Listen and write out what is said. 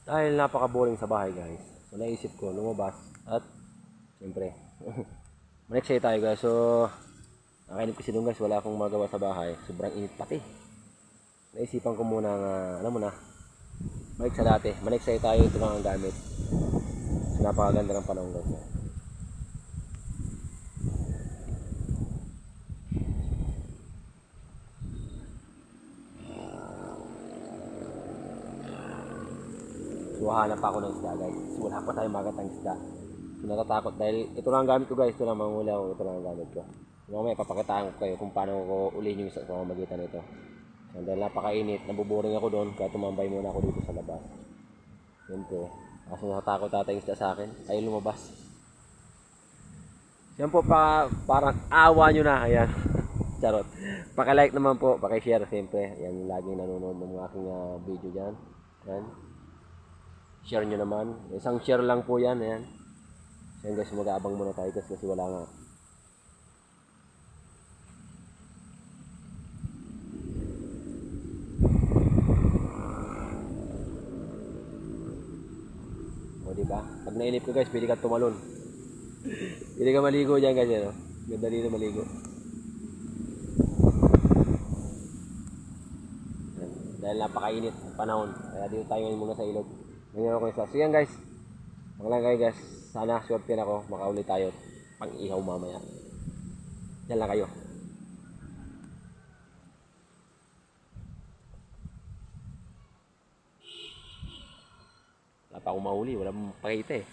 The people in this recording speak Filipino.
Dahil napaka-boring sa bahay guys. So naisip ko lumabas at siyempre mag-exercise tayo guys. So nakainip kasi doon guys, wala akong magawa sa bahay. Sobrang init pati. Naisipan ko muna nga, alam mo na, balik sa dati. Mag-exercise tayo, ito lang ang gamit. So napakaganda ng panahon guys. So hanap ako ng isda guys. So wala pa tayong magatang isda. So natatakot dahil ito lang ang gamit ko guys. Ito lang manghuli ako. Ito lang ang gamit ko. So mamaya papakitaan ko kayo kung paano ko ulihin yung sa pamamagitan nito. So dahil napakainit, nabuboring ako doon. Kaya tumambay muna ako dito sa labas. Siyempre, kaso natatakot tatay isda sa akin. Ayaw lumabas. Yan po parang awa nyo na. Ayan. Charot. Paki-like naman po. Paki-share siyempre. Yan yung laging nanonood ng aking video dyan. Yan. Share nyo naman. Isang share lang po yan. Ayan. So guys, mag-aabang muna tayo guys kasi wala nga. O diba? Pag nainip ko guys, pwede ka tumalon. Pwede ka maligo dyan guys. Ano? Ganda dito maligo. Ayan. Dahil napakainit ang panahon. Kaya dito tayo ngayon muna sa ilog. Ngayon ako isa. So yan guys. Ang lang kayo guys. Sana swerte na ako. Makauli tayo. Pang ihaw mamaya. Yan lang kayo. Wala pa akong mahuli. Wala akong pakita eh.